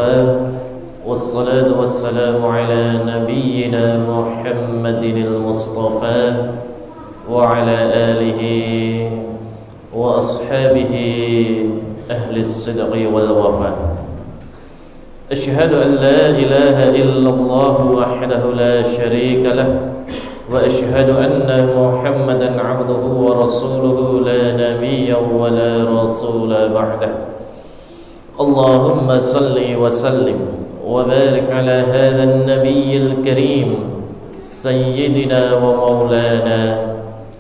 وكفى والصلاة والسلام على نبينا محمد المصطفى وعلى آله وأصحابه أهل الصدق والوفاء. أشهد أن لا إله إلا الله وحده لا شريك له وأشهد أن محمدا عبده ورسوله لا نبي ولا رسول بعده. اللهم صل وسلم وبارك على هذا النبي الكريم سيدنا ومولانا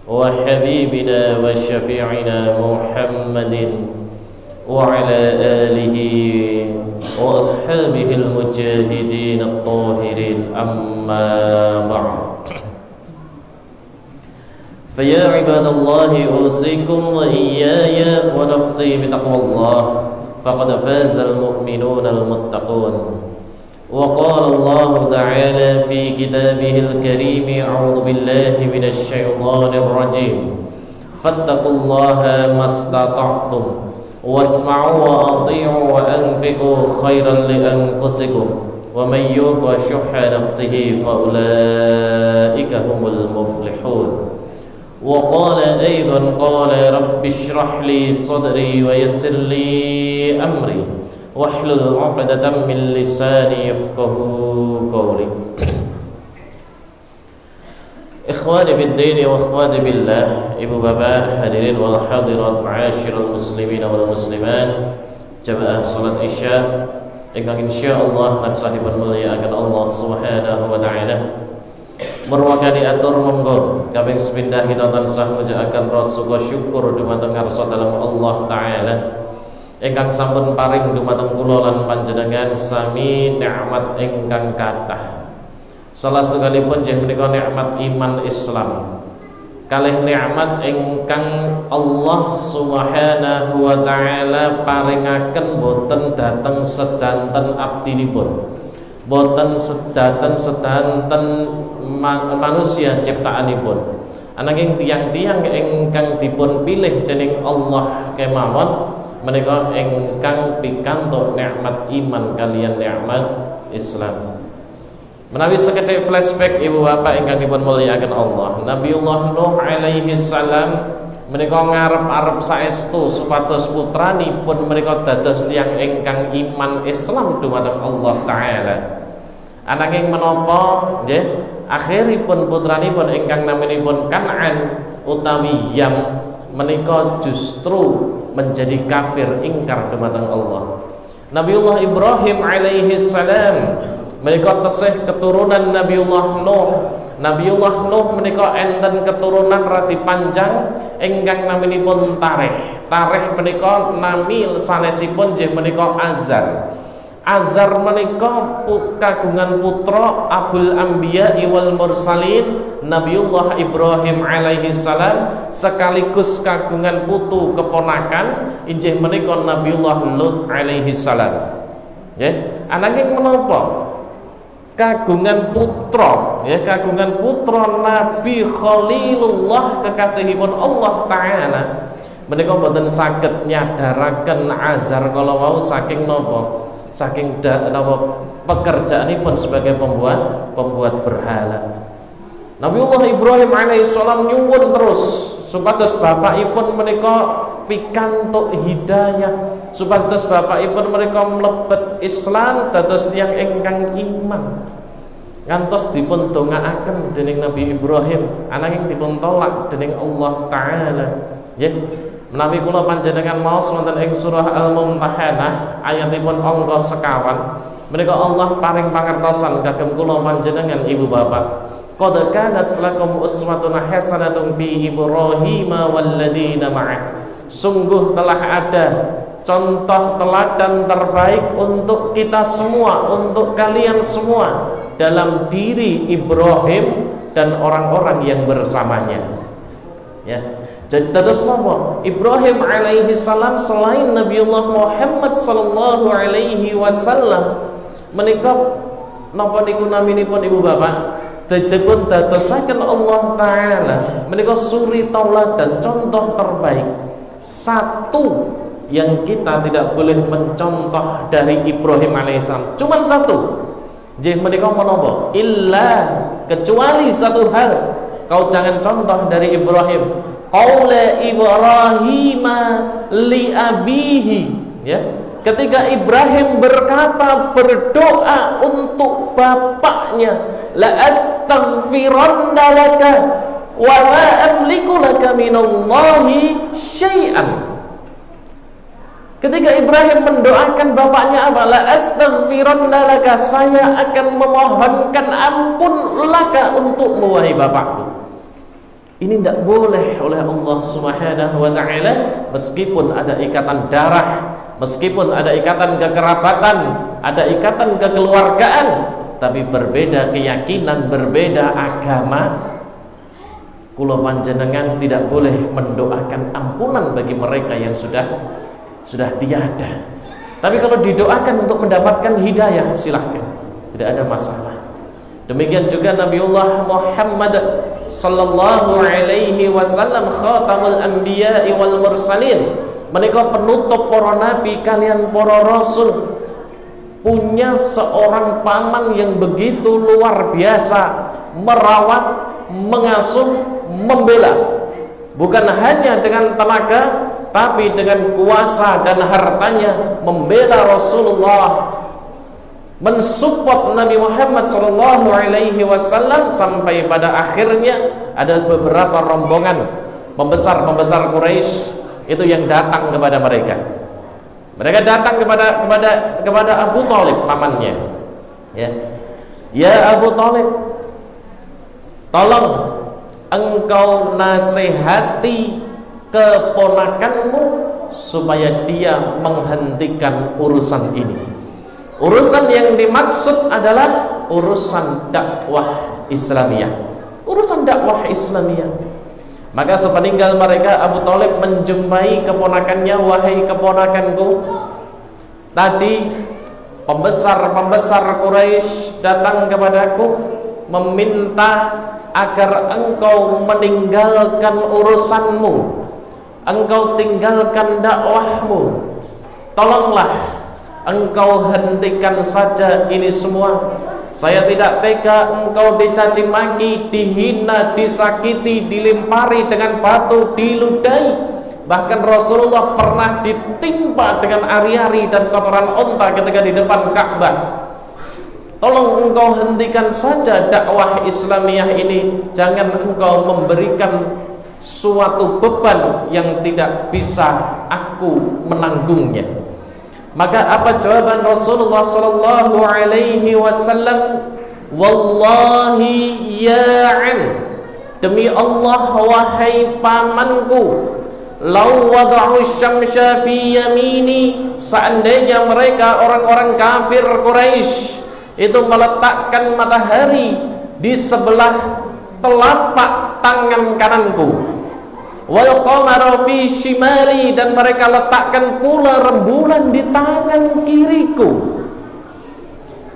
وحبيبنا وشفيعنا محمد وعلى آله وأصحابه المجاهدين الطاهرين. أما بعد، فيا عباد الله أوصيكم وإياي ونفسي بتقوى الله فقد فاز المؤمنون المتقون. وقال الله تعالى في كتابه الكريم: أعوذ بالله من الشيطان الرجيم، فاتقوا الله ما استطعتم واسمعوا وأطيعوا وأنفقوا خيرا لأنفسكم ومن يوق شح نفسه فأولئك هم المفلحون. وقال أيضا قال رب اشرح لي صدري ويسر لي أمري واحلل عقدة من لساني يفقهوا قولي. Ikhwani biddin wa akhwati billah, ibu bapak hadirin wal hadirat, ma'asyiral muslimin wal muslimat, jamaah salat isya ingkang insyaallah tansah dipunmulyakaken Allah Subhanahu wa taala. Merwakani atur monggo kaping sepindah kita tansah mujahaken rasa syukur dumateng ngarsa dalem Allah taala ingkang sampun paring dumateng kula lan panjenengan sami nikmat ingkang kathah. Salah sekalipun jeng menika nikmat iman Islam, kalih nikmat ingkang Allah Subhanahu wa taala paringaken boten dateng sedanten abdinipun, boten sedanten manusia ciptaanipun, ananging tiang-tiang ingkang dipun pilih dening Allah kemawon menika ingkang pikantuk nikmat iman kaliyan nikmat Islam. Menawi sekedhik flashback ibu bapak ingkang dipun mulyakaken Allah, Nabiullah Nuh alaihi salam menika ngarep-arep saestu supados putranipun menika dados tiyang ingkang iman Islam dumateng Allah taala. Ananging menapa nggih akhiripun putranipun ingkang naminipun Kan'an utawi Yam menika justru menjadi kafir ingkar dumateng Allah. Nabiullah Ibrahim alaihi salam menika tesih keturunan Nabiullah Nuh. Nabiullah Nuh menika enten keturunan radi panjang ingkang naminipun Tareh. Tareh menika nami sanesipun nggih menika Azar. Azar menika kagungan putra Abul Anbiya wal Mursalin Nabiullah Ibrahim alaihi salam sekaligus kagungan putu keponakan inggih menika Nabiullah Lut alaihi salam. Nggih, ananging menapa kagungan putra, ya kagungan putra Nabi Khalilullah kekasihipun Allah taala menika boten saged nyadaraken Azar kalau mau saking napa, saking napa pekerjaanipun sebagai pembuat berhala. Nabiullah Ibrahim alaihissalam nyuwun terus supados bapakipun menika pikantuk hidayah, supados bapakipun mereka mlebet Islam dados tiyang ingkang iman. Ngantos dipun dongaaken dening Nabi Ibrahim ananging dipun tolak dening Allah taala. Nggih, menawi kula panjenengan maos wonten ing surah Al-Mumtahanah ayatipun angka sekawan, menika Allah paring pangertosan kagem kula panjenengan ibu bapak. Qad kanat lakum uswatun hasanatun fi Ibrahim walladzina ma'ah. Sungguh telah ada contoh teladan terbaik untuk kita semua, untuk kalian semua dalam diri Ibrahim dan orang-orang yang bersamanya. Ya. Jadi terus napa? Ibrahim alaihi salam selain Nabiullah Muhammad sallallahu alaihi wasallam menika napa niku naminipun ibu bapak? Dipun dadosaken Allah taala menika suri tauladan contoh terbaik. Satu yang kita tidak boleh mencontoh dari Ibrahim alaihissalam cuman satu, jih menika menapa? Illa, kecuali satu hal, kau jangan contoh dari Ibrahim. Qaula Ibrahim li abihi, ya. Ketika Ibrahim berkata, berdoa untuk bapaknya, la astaghfiranna laka wa ma amliku laka minallahi syai'an. Ketika Ibrahim mendoakan bapaknya apa? La astaghfiranna laka, saya akan memohonkan ampun laka untukmu wahai bapakku. Ini tidak boleh oleh Allah Subhanahu wa ta'ala, meskipun ada ikatan darah, meskipun ada ikatan kekerabatan, ada ikatan kekeluargaan, tapi berbeda keyakinan, berbeda agama. Kula panjenengan tidak boleh mendoakan ampunan bagi mereka yang sudah tiada. Tapi kalau didoakan untuk mendapatkan hidayah, silahkan, tidak ada masalah. Demikian juga Nabiullah Muhammad sallallahu alaihi wasallam, khatamul anbiya'i wal mursalin, menika penutup para nabi kalian para rasul, punya seorang paman yang begitu luar biasa, merawat, mengasuh, membela, bukan hanya dengan tenaga tapi dengan kuasa dan hartanya, membela Rasulullah, mensupport Nabi Muhammad sallallahu alaihi wasallam, sampai pada akhirnya ada beberapa rombongan pembesar Quraisy itu yang datang kepada mereka. Mereka datang kepada Abu Thalib, pamannya. Ya Abu Thalib, tolong engkau nasihati keponakanmu supaya dia menghentikan urusan ini. Urusan yang dimaksud adalah urusan dakwah Islamiyah. Urusan dakwah Islamiyah. Maka sepeninggal mereka, Abu Thalib menjumpai keponakannya, wahai keponakanku, tadi pembesar Quraisy datang kepadaku meminta agar engkau meninggalkan urusanmu, engkau tinggalkan dakwahmu. Tolonglah engkau hentikan saja ini semua. Saya tidak tega engkau dicaci maki, dihina, disakiti, dilempari dengan batu, diludahi. Bahkan Rasulullah pernah ditimpa dengan ari-ari dan kotoran unta ketika di depan Ka'bah. Tolong engkau hentikan saja dakwah Islamiyah ini. Jangan engkau memberikan suatu beban yang tidak bisa aku menanggungnya. Maka apa jawaban Rasulullah sallallahu alaihi wasallam? Wallahi ya'an, demi Allah wahai pamanku, lau wada'u syamsya fi yamini, seandainya mereka orang-orang kafir Quraisy itu meletakkan matahari di sebelah telapak tangan kananku, wal qamara fi shimali, dan mereka letakkan pula rembulan di tangan kiriku.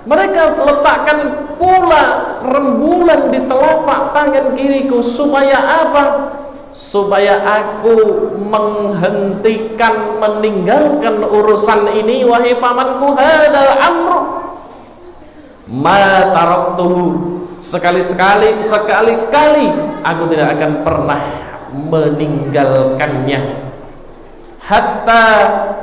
Mereka letakkan pula rembulan di telapak tangan kiriku, supaya apa? Supaya aku menghentikan, meninggalkan urusan ini. Wahai pamanku, hadal amru ma taraktuhu, sekali-kali aku tidak akan pernah meninggalkannya, hatta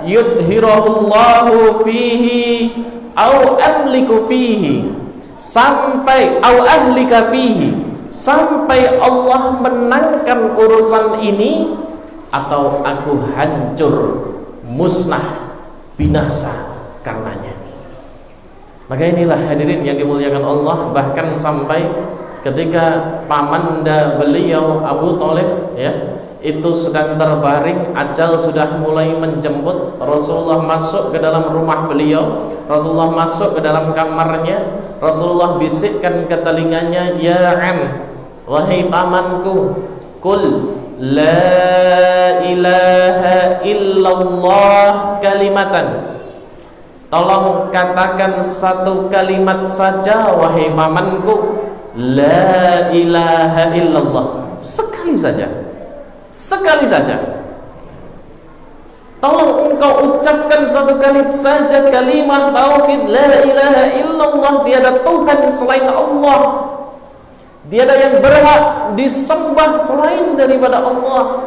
yudhirahullahu fihi au amliku fihi, sampai au ahlika fihi, sampai Allah menangkan urusan ini atau aku hancur, musnah, binasa karenanya. Maka inilah hadirin yang dimuliakan Allah, bahkan sampai ketika pamanda beliau Abu Thalib, ya, itu sedang terbaring, ajal sudah mulai menjemput, Rasulullah masuk ke dalam rumah beliau, Rasulullah masuk ke dalam kamarnya, Rasulullah bisikkan ke telinganya, ya am, wahai pamanku, kul la ilaha illallah kalimatan, tolong katakan satu kalimat saja wahai pamanku, la ilaha illallah, sekali saja, sekali saja. Tolong engkau ucapkan satu kali saja kalimat tauhid la ilaha illallah, tiada Tuhan selain Allah, tiada yang berhak disembah selain daripada Allah.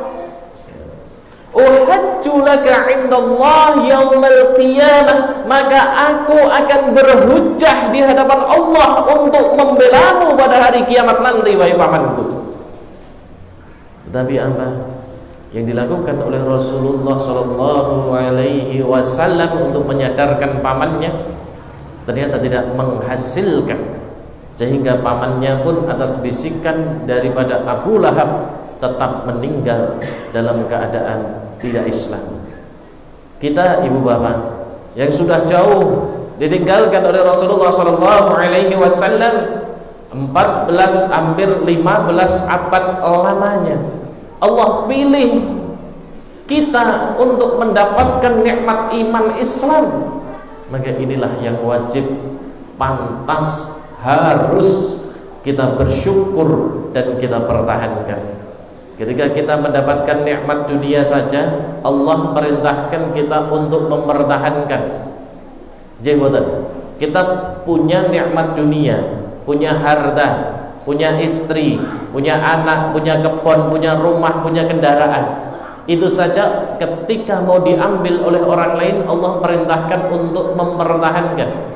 Uhajju laka indallah yaumal qiyamah, maka aku akan berhujjah di hadapan Allah untuk membelamu pada hari kiamat nanti, wahai pamanku. Tapi apa yang dilakukan oleh Rasulullah Shallallahu Alaihi Wasallam untuk menyadarkan pamannya ternyata tidak menghasilkan, sehingga pamannya pun atas bisikan daripada Abu Lahab tetap meninggal dalam keadaan tidak Islam. Kita ibu bapak yang sudah jauh ditinggalkan oleh Rasulullah Shallallahu Alaihi Wasallam 14 hampir 15 abad lamanya, Allah pilih kita untuk mendapatkan nikmat iman Islam, maka inilah yang wajib, pantas, harus kita bersyukur dan kita pertahankan. Ketika kita mendapatkan nikmat dunia saja, Allah perintahkan kita untuk mempertahankan. Jebotan, kita punya nikmat dunia, punya harta, punya istri, punya anak, punya kebun, punya rumah, punya kendaraan. Itu saja ketika mau diambil oleh orang lain, Allah perintahkan untuk mempertahankan.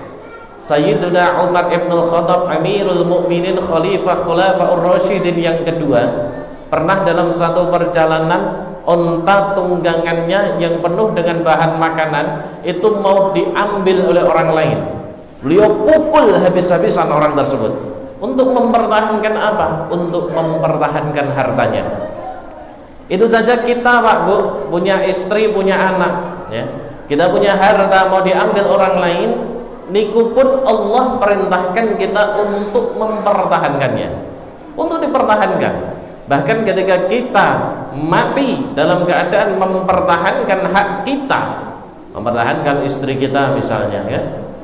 Sayyiduna Umar ibn Khattab, Amirul Mukminin, Khalifah Khulafaur Rasyidin yang kedua, pernah dalam satu perjalanan onta tunggangannya yang penuh dengan bahan makanan itu mau diambil oleh orang lain. Beliau pukul habis-habisan orang tersebut. Untuk mempertahankan apa? Untuk mempertahankan hartanya. Itu saja kita Pak Bu, punya istri, punya anak ya. Kita punya harta mau diambil orang lain, niku pun Allah perintahkan kita untuk mempertahankannya, untuk dipertahankan. Bahkan ketika kita mati dalam keadaan mempertahankan hak kita, mempertahankan istri kita misalnya ya,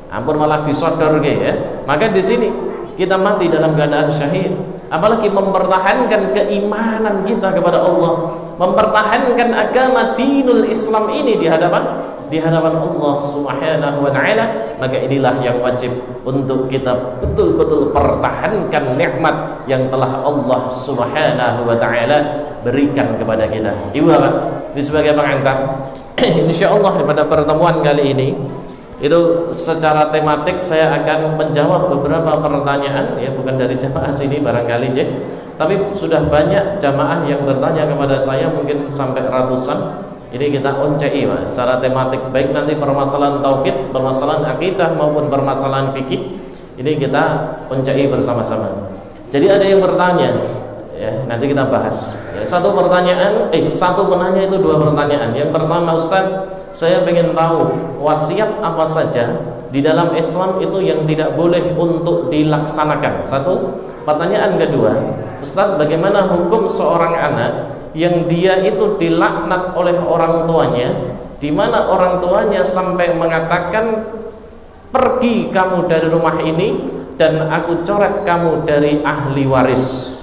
ampun malah disodor ya, maka di sini kita mati dalam keadaan syahid. Apalagi mempertahankan keimanan kita kepada Allah, mempertahankan agama dinul Islam ini di hadapan Allah Subhanahu wa taala, maka inilah yang wajib untuk kita betul-betul pertahankan nikmat yang telah Allah Subhanahu wa taala berikan kepada kita. Ibu Bapak, ini sebagai pengantar insyaallah pada pertemuan kali ini itu secara tematik saya akan menjawab beberapa pertanyaan ya, bukan dari jamaah sini barangkali tapi sudah banyak jamaah yang bertanya kepada saya, mungkin sampai ratusan. Ini kita oncei Mas, secara tematik, baik nanti permasalahan tauhid, permasalahan akidah maupun permasalahan fikih, ini kita oncei bersama-sama. Jadi ada yang bertanya ya, nanti kita bahas ya, satu penanya itu dua pertanyaan. Yang pertama, Ustaz, saya ingin tahu wasiat apa saja di dalam Islam itu yang tidak boleh untuk dilaksanakan. Satu. Pertanyaan kedua, Ustaz, bagaimana hukum seorang anak yang dia itu dilaknat oleh orang tuanya, di mana orang tuanya sampai mengatakan pergi kamu dari rumah ini dan aku coret kamu dari ahli waris.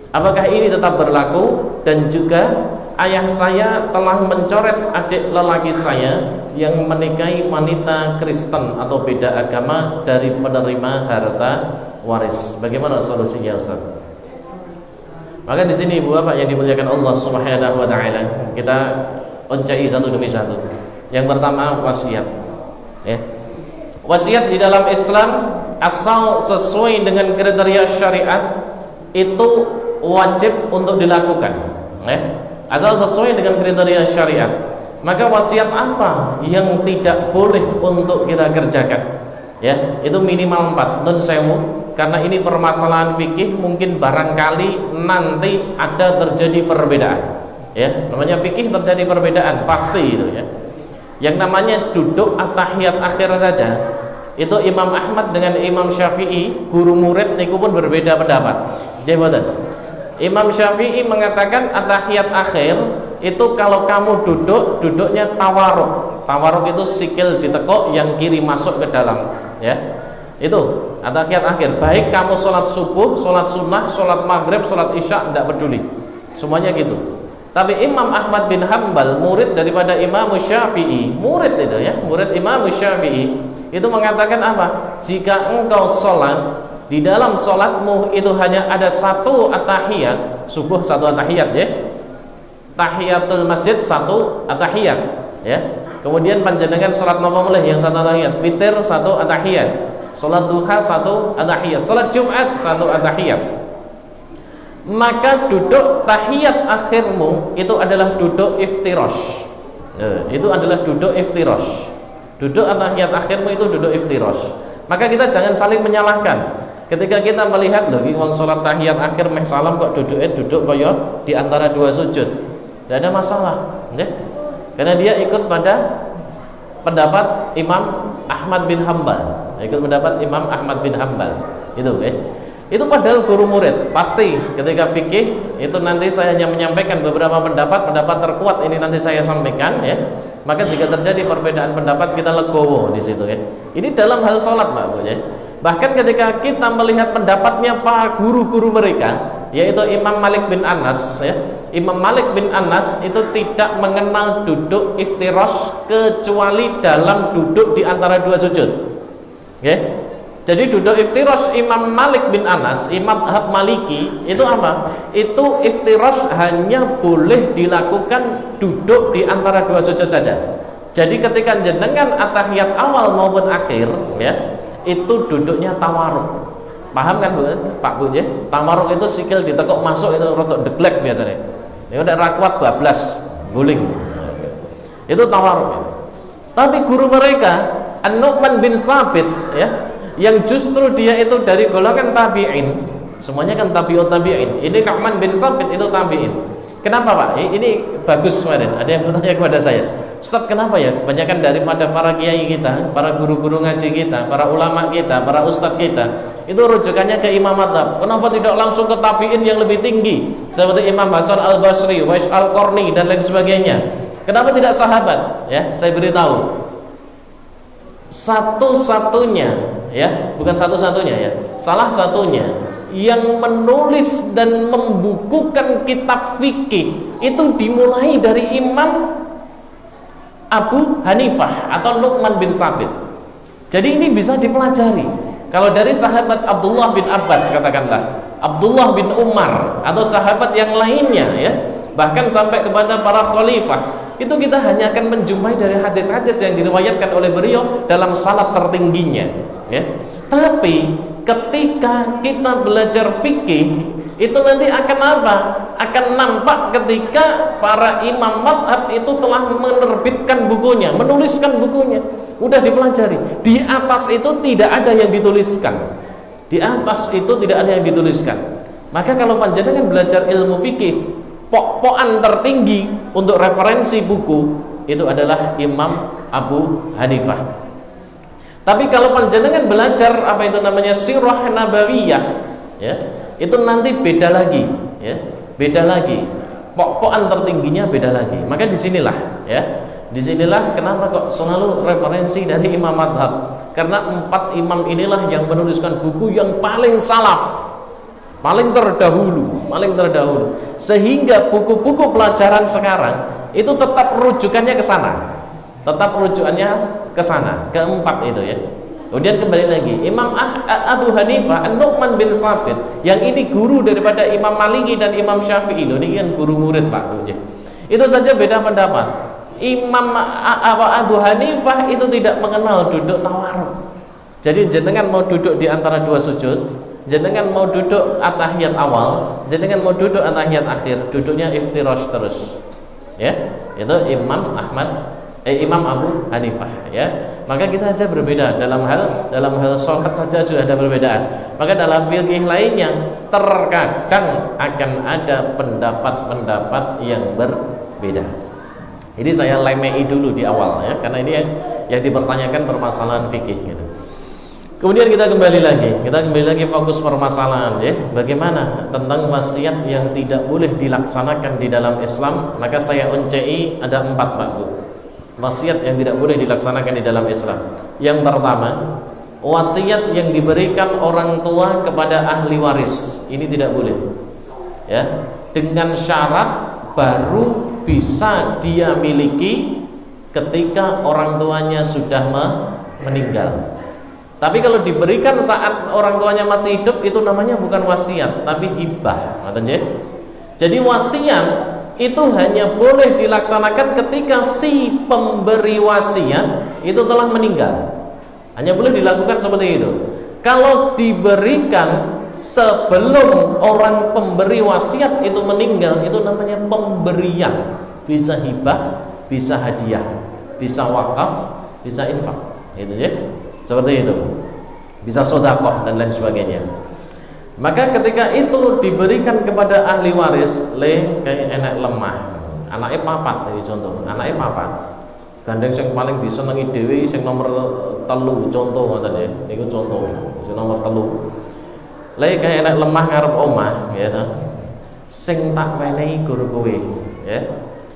Apakah ini tetap berlaku? Dan juga ayah saya telah mencoret adik lelaki saya yang menikahi wanita Kristen atau beda agama dari penerima harta waris. Bagaimana solusinya, Ustaz? Maka di sini Ibu Bapak yang dimuliakan Allah Subhanahu wa taala, kita oncai satu demi satu. Yang pertama, wasiat. Ya. Wasiat di dalam Islam asal sesuai dengan kriteria syariat itu wajib untuk dilakukan. Ya. Asal sesuai dengan kriteria syariat. Maka wasiat apa yang tidak boleh untuk kita kerjakan? Ya, itu minimal 4. Nun sewu, karena ini permasalahan fikih, mungkin barangkali nanti ada terjadi perbedaan. Ya, namanya fikih terjadi perbedaan pasti itu ya. Yang namanya duduk at-tahiyat akhir saja, itu Imam Ahmad dengan Imam Syafi'i, guru murid niku pun berbeda pendapat. Jabatan. Imam Syafi'i mengatakan at-tahiyat akhir itu kalau kamu duduknya tawaruk. Tawaruk itu sikil ditekuk, yang kiri masuk ke dalam, ya. Itu at-tahiyat akhir. Baik kamu sholat subuh, sholat sunnah, sholat maghrib, sholat isya, tidak peduli. Semuanya gitu. Tapi Imam Ahmad bin Hambal, murid daripada Imam Syafi'i, murid itu ya, murid Imam Syafi'i, itu mengatakan apa? Jika engkau sholat, di dalam sholatmu itu hanya ada satu atahiyat, subuh satu atahiyat ya, tahiyatul masjid satu atahiyat ya, kemudian panjenengan sholat napa mulai yang satu atahiyat, witir satu atahiyat, sholat duha satu atahiyat, sholat Jumat satu atahiyat, maka duduk tahiyat akhirmu itu adalah duduk iftirash. Itu adalah duduk iftirash. Duduk tahiyat akhirmu itu duduk iftirash. Maka kita jangan saling menyalahkan. Ketika kita melihat loh wong salat tahiyat akhir meh salam kok duduk kaya di antara dua sujud. Tidak ada masalah, ya? Karena dia ikut pada pendapat Imam Ahmad bin Hambal. Ikut pendapat Imam Ahmad bin Hambal. Itu itu padahal guru murid. Pasti ketika fikih itu nanti saya hanya menyampaikan beberapa pendapat terkuat ini nanti saya sampaikan ya. Maka jika terjadi perbedaan pendapat kita legowo di situ ya. Ini dalam hal sholat Pak Bu ya. Bahkan ketika kita melihat pendapatnya para guru-guru mereka, yaitu Imam Malik bin Anas ya. Imam Malik bin Anas itu tidak mengenal duduk iftirash kecuali dalam duduk di antara dua sujud. Ya. Jadi duduk iftirash Imam Malik bin Anas, Imam Maliki itu apa? Itu iftirash hanya boleh dilakukan duduk di antara dua sujud saja. Jadi ketika jenengan atahiyat awal maupun akhir ya, itu duduknya tawaruk. Paham kan Bu? Pak Bu ya? Tawaruk itu sikil ditekuk masuk itu rotok deglek biasanya. Ini udah rakwat bablas, guling. Itu tawaruk. Tapi guru mereka An-Nu'man bin Thabit ya, yang justru dia itu dari golongan tabi'in, semuanya kan tabi'ut tabi'in. Ini Nu'man bin Thabit itu tabi'in. Kenapa Pak? Ini bagus kemarin. Ada yang bertanya kepada saya, Ustaz kenapa ya? Kebanyakan daripada para kiai kita, para guru-guru ngaji kita, para ulama kita, para ustadz kita, itu rujukannya ke Imam Madhab. Kenapa tidak langsung ke tabi'in yang lebih tinggi seperti Imam Hasan al-Basri, Wais al-Qarni dan lain sebagainya? Kenapa tidak sahabat? Ya, saya beritahu. Satu-satunya ya, bukan satu-satunya ya, salah satunya yang menulis dan membukukan kitab fikih itu dimulai dari Imam Abu Hanifah atau Nu'man bin Thabit. Jadi ini bisa dipelajari. Kalau dari sahabat Abdullah bin Abbas katakanlah, Abdullah bin Umar atau sahabat yang lainnya ya, bahkan sampai kepada para khalifah, itu kita hanya akan menjumpai dari hadis-hadis yang diriwayatkan oleh beliau dalam salat tertingginya ya. Tapi ketika kita belajar fikih itu nanti akan apa? Akan nampak ketika para imam madhab itu telah menerbitkan bukunya, menuliskan bukunya, udah dipelajari. Di atas itu tidak ada yang dituliskan. Di atas itu tidak ada yang dituliskan. Maka kalau panjenengan belajar ilmu fikih, pokok-pokan tertinggi untuk referensi buku itu adalah Imam Abu Hanifah. Tapi kalau panjenengan belajar apa itu namanya sirah nabawiyah ya, itu nanti beda lagi ya, beda lagi. Pokok-pokan tertingginya beda lagi. Maka disinilah ya, disinilah kenapa kok selalu referensi dari imam madhab, karena 4 imam inilah yang menuliskan buku yang paling salaf, paling terdahulu, sehingga buku-buku pelajaran sekarang itu tetap rujukannya ke sana, tetap rujukannya ke sana, keempat itu ya. Kemudian kembali lagi Imam Abu Hanifah An-Nu'man bin Thabit, yang ini guru daripada Imam Maliki dan Imam Syafi'i. Ini kan guru murid Pak. Itu saja beda pendapat. Imam Abu Hanifah itu tidak mengenal duduk tawaruk. Jadi jenengan mau duduk di antara dua sujud, jenengan mau duduk atahiyat awal, jenengan mau duduk atahiyat akhir, duduknya iftirash terus. Ya, itu Imam Abu Hanifah ya. Maka kita saja berbeda dalam hal sholat saja sudah ada perbedaan. Maka dalam fikih lainnya terkadang akan ada pendapat-pendapat yang berbeda. Jadi saya lemei dulu di awal ya, karena ini yang dipertanyakan permasalahan fikih gitu. Kemudian kita kembali lagi fokus permasalahan ya, bagaimana tentang wasiat yang tidak boleh dilaksanakan di dalam Islam. Maka saya uncai ada 4 Pak Bu, wasiat yang tidak boleh dilaksanakan di dalam Islam. Yang pertama, wasiat yang diberikan orang tua kepada ahli waris, ini tidak boleh ya, dengan syarat baru bisa dia miliki ketika orang tuanya sudah meninggal. Tapi kalau diberikan saat orang tuanya masih hidup, itu namanya bukan wasiat, tapi hibah. Jadi wasiat itu hanya boleh dilaksanakan ketika si pemberi wasiat itu telah meninggal. Hanya boleh dilakukan seperti itu. Kalau diberikan sebelum orang pemberi wasiat itu meninggal, itu namanya pemberian. Bisa hibah, bisa hadiah, bisa wakaf, bisa infak. Itu ya. Seperti itu. Bisa sedekah dan lain sebagainya. Maka ketika itu diberikan kepada ahli waris, kayak enak lemah. Anaknya papat, ini contoh. Anaknya papat. Gandeng yang paling disenangi dewi sing nomor telu, contoh katanya. Itu contoh. Sing nomor telu. Kayak enak lemah ngarep omah, ya toh. Sing tak menehi guru kowe, ya.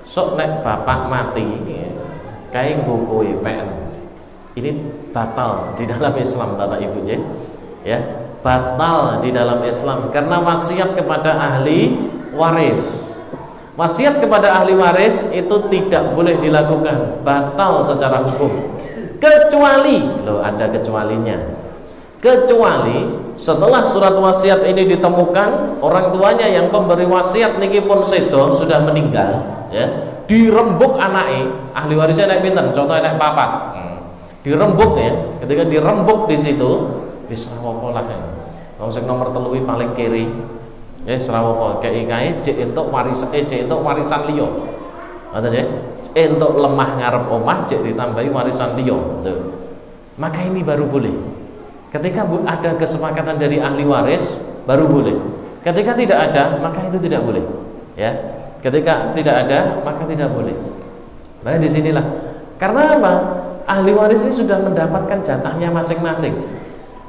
Sok nek bapak mati, kayak nggo kowe pen. Ini batal di dalam Islam, Bapak Ibu, ya. Batal di dalam Islam karena wasiat kepada ahli waris. Wasiat kepada ahli waris itu tidak boleh dilakukan, batal secara hukum. Kecuali, ada kecualinya. Kecuali setelah surat wasiat ini ditemukan, orang tuanya yang pemberi wasiat niki pun sedo sudah meninggal, ya. Dirembuk anaknya, ahli warisnya anak pinten, contoh anak papat. Dirembuk ya, ketika dirembuk di situ wis rawopo lah. Wong sing nomor telu paling kiri. Ya rawopo, kei kae cek entuk warisan liya. Ngoten ya. Entuk lemah ngarep omah cek ditambahi warisan liya. Maka ini baru boleh. Ketika ada kesepakatan dari ahli waris baru boleh. Ketika tidak ada, maka itu tidak boleh. Ya. Ketika tidak ada, maka tidak boleh. Nah, disinilah. Karena apa? Ahli waris ini sudah mendapatkan jatahnya masing-masing.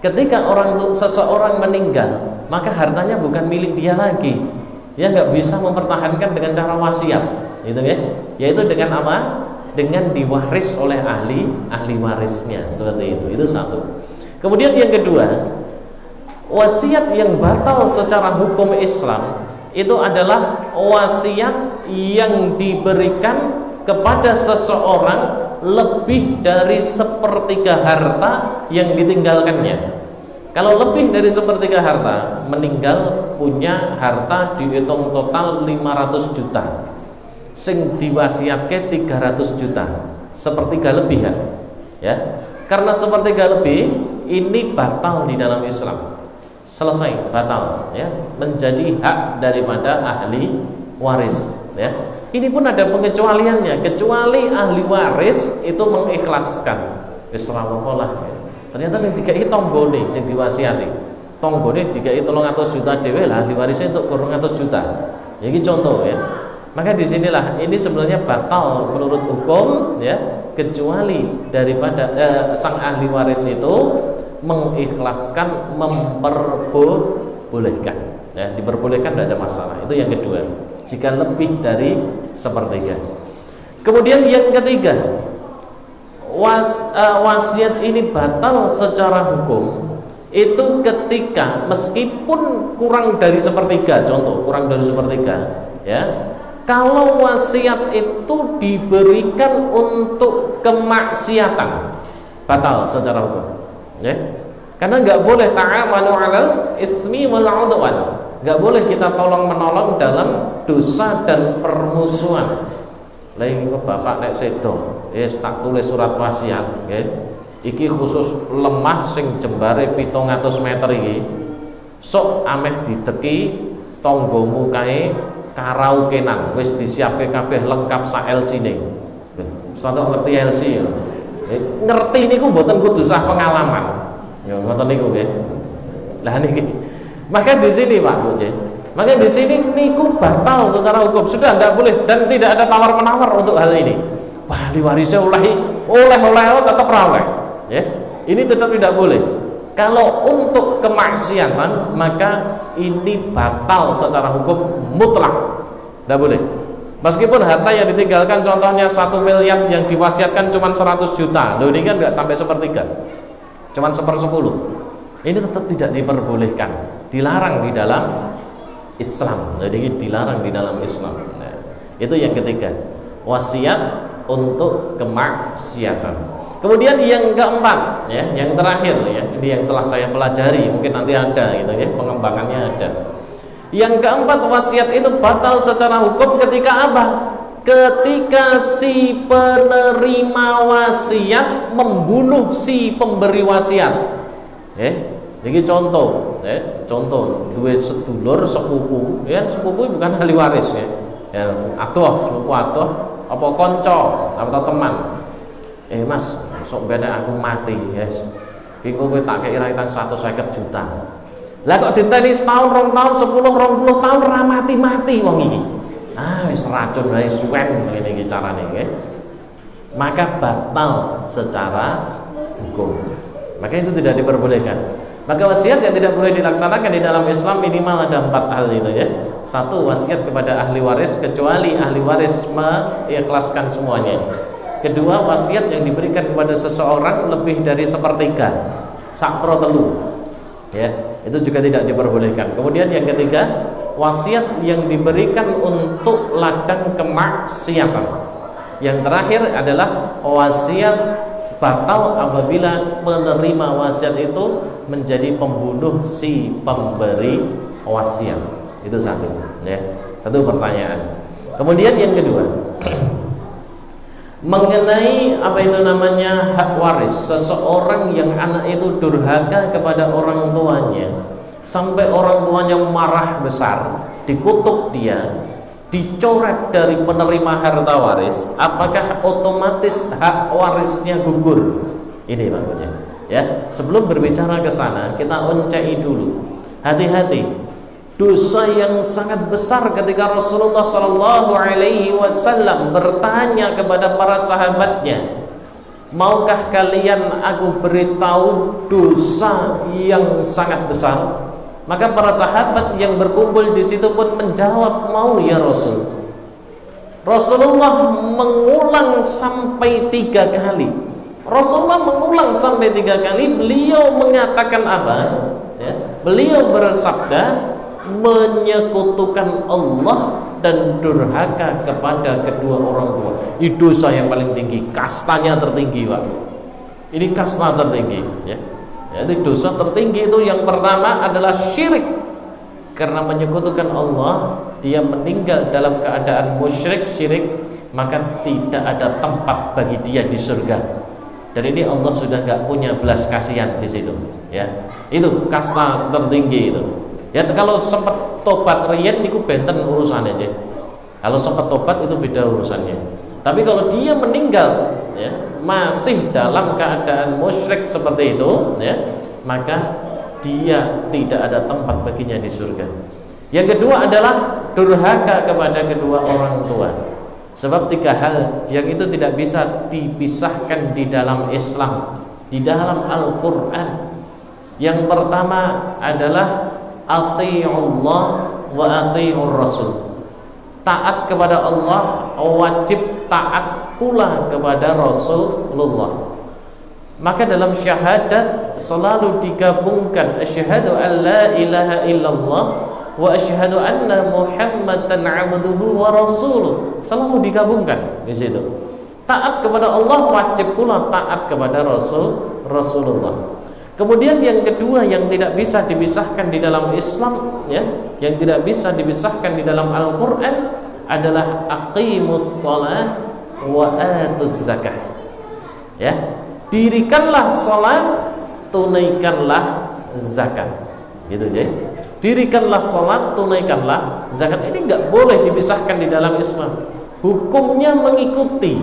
Ketika seseorang meninggal, maka hartanya bukan milik dia lagi. Dia nggak bisa mempertahankan dengan cara wasiat, gitu ya. Yaitu dengan apa? Dengan diwaris oleh ahli warisnya, seperti itu. Itu satu. Kemudian yang kedua, wasiat yang batal secara hukum Islam itu adalah wasiat yang diberikan kepada seseorang lebih dari sepertiga harta yang ditinggalkannya. Kalau lebih dari sepertiga harta, meninggal punya harta dihitung total 500 juta. Sing diwasiatke 300 juta. Sepertiga lebih kan? Ya. Karena sepertiga lebih ini batal di dalam Islam. Selesai, batal, ya. Menjadi hak daripada ahli waris, ya. Ini pun ada pengecualiannya, kecuali ahli waris itu mengikhlaskan. Wis ora apa lah. Ternyata sing dikai tanggane sing diwasiati. Tanggane dikai 300 juta dhewe lah, ahli warisnya untuk 200 juta. Ya iki contoh ya. Maka disinilah ini sebenarnya batal menurut hukum, ya, kecuali daripada sang ahli waris itu mengikhlaskan, memperbolehkan, ya, diperbolehkan tidak ada masalah. Itu yang kedua. Jika lebih dari sepertiga. Kemudian yang ketiga, wasiat ini batal secara hukum itu ketika meskipun kurang dari sepertiga, contoh kurang dari sepertiga, ya. Kalau wasiat itu diberikan untuk kemaksiatan, batal secara hukum, ya. Karena nggak boleh ta'awanu 'alal ismi wal 'udwan. Nggak boleh kita tolong menolong dalam dosa dan permusuhan. Lagi bapak nek sedo, tak tulis surat wasiat, okay? Iki khusus lemah sing jembare 700 meter iki. Sok ameh diteki tanggomu kae karaukenan, wis disiapke kabeh lengkap sak LC-ne. Satu ngerti LC ya. Ngerti niku mboten kudu sah pengalaman. Ya ngoten niku nggih. Lah niki. Maka di sini Pak Bu, maka di sini niku batal secara hukum, sudah tidak boleh dan tidak ada tawar menawar untuk hal ini. Wah, ahli warisnya oleh tetap oleh, ya. Ini tetap tidak boleh. Kalau untuk kemaksiatan maka ini batal secara hukum mutlak, tidak boleh. Meskipun harta yang ditinggalkan contohnya 1 miliar yang diwasiatkan cuma 100 juta, loh ini kan nggak sampai sepertiga, cuma 1/10. Ini tetap tidak diperbolehkan, dilarang di dalam Islam. Jadi dilarang di dalam Islam. Nah, Itu yang ketiga, wasiat untuk kemaksiatan. Kemudian yang keempat, ya, yang terakhir, ya, ini yang telah saya pelajari, mungkin nanti ada gitu ya, pengembangannya ada. Yang keempat, wasiat itu batal secara hukum ketika apa? Ketika si penerima wasiat membunuh si pemberi wasiat. Ini contoh, contoh dua sedulur sepupu, ya, sepupu bukan ahli waris, ya, atuh sepupu atuh, apa konco atau teman. Mas, sok beda aku mati, yes. Kingko kowe tak kei raitan 150 juta. Lah kok diteni setahun, 2 tahun, 10, 20 tahun ra mati-mati wong iki. Wis racun wae suwen ngene iki carane, nggih. Maka batal secara hukum. Maka itu tidak diperbolehkan. Maka wasiat yang tidak boleh dilaksanakan di dalam Islam minimal ada 4 hal itu, ya. 1, wasiat kepada ahli waris kecuali ahli waris mengikhlaskan semuanya. Kedua, wasiat yang diberikan kepada seseorang lebih dari 1/3, sakpro telu, ya, itu juga tidak diperbolehkan. Kemudian yang ketiga, wasiat yang diberikan untuk ladang kemaksiatan. Yang terakhir adalah wasiat batal apabila penerima wasiat itu menjadi pembunuh si pemberi wasiat. Itu satu, ya, satu pertanyaan. Kemudian yang kedua, mengenai apa itu namanya hak waris. Seseorang yang anak itu durhaka kepada orang tuanya sampai orang tuanya marah besar, dikutuk dia, dicoret dari penerima harta waris, apakah otomatis hak warisnya gugur? Ini maksudnya, ya. Sebelum berbicara ke sana, kita uncai dulu. Hati-hati. Dosa yang sangat besar ketika Rasulullah SAW bertanya kepada para sahabatnya, maukah kalian aku beritahu dosa yang sangat besar? Maka para sahabat yang berkumpul di situ pun menjawab, mau ya Rasul. Rasulullah mengulang sampai 3 kali. Rasulullah mengulang sampai 3 kali. Beliau mengatakan apa? Ya, beliau bersabda, menyekutukan Allah dan durhaka kepada kedua orang tua. Ini dosa yang paling tinggi, kastanya tertinggi, Pak. Ini kasta tertinggi, ya. Jadi dosa tertinggi itu yang pertama adalah syirik. Karena menyekutukan Allah, dia meninggal dalam keadaan musyrik, syirik, maka tidak ada tempat bagi dia di surga. Dan ini Allah sudah nggak punya belas kasihan di situ, ya. Itu kasta tertinggi itu. Ya, kalau sempat tobat riyen niku benten urusannya aja. Kalau sempat tobat itu beda urusannya. Tapi kalau dia meninggal, ya, masih dalam keadaan musyrik seperti itu, ya, maka dia tidak ada tempat baginya di surga. Yang kedua adalah durhaka kepada kedua orang tua. Sebab 3 hal yang itu tidak bisa dipisahkan di dalam Islam, di dalam Al-Quran. Yang pertama adalah ati'ullah wa ati'ur rasul. Taat kepada Allah, wajib taat pula kepada Rasulullah. Maka dalam syahadat selalu digabungkan asyhadu an la ilaha illallah wa asyhadu anna Muhammadan abduhu wa rasuluh. Selalu digabungkan di situ. Taat kepada Allah wajib pula taat kepada Rasulullah. Kemudian yang kedua yang tidak bisa dipisahkan di dalam Islam, ya, yang tidak bisa dipisahkan di dalam Al-Quran adalah aqimus shalah wa atuz zakah. Ya, dirikanlah salat, tunaikanlah zakat. Gitu aja. Dirikanlah salat, tunaikanlah zakat. Ini enggak boleh dipisahkan di dalam Islam. Hukumnya mengikuti,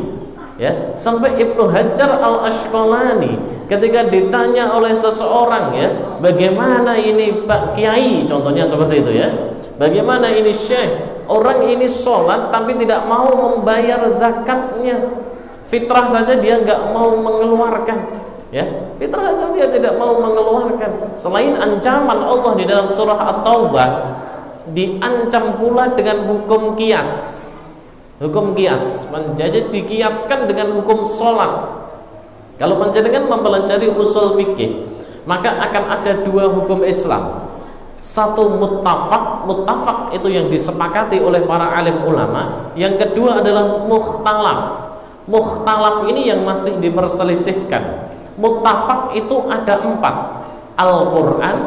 ya. Sampai Ibnu Hajar Al-Asqalani ketika ditanya oleh seseorang, ya, bagaimana ini Pak Kiai, contohnya seperti itu, ya, bagaimana ini Syekh, orang ini sholat tapi tidak mau membayar zakatnya, fitrah saja dia nggak mau mengeluarkan, ya, fitrah saja dia tidak mau mengeluarkan. Selain ancaman Allah di dalam surah At-Taubah, diancam pula dengan hukum kias. Hukum kias menjadi dikiaskan dengan hukum sholat. Kalau panjenengan mempelajari usul fikih, maka akan ada 2 hukum Islam. Satu muttafaq itu yang disepakati oleh para alim ulama. Yang kedua adalah mukhtalaf. Mukhtalaf ini yang masih diperselisihkan. Muttafaq itu ada 4: Al-Quran,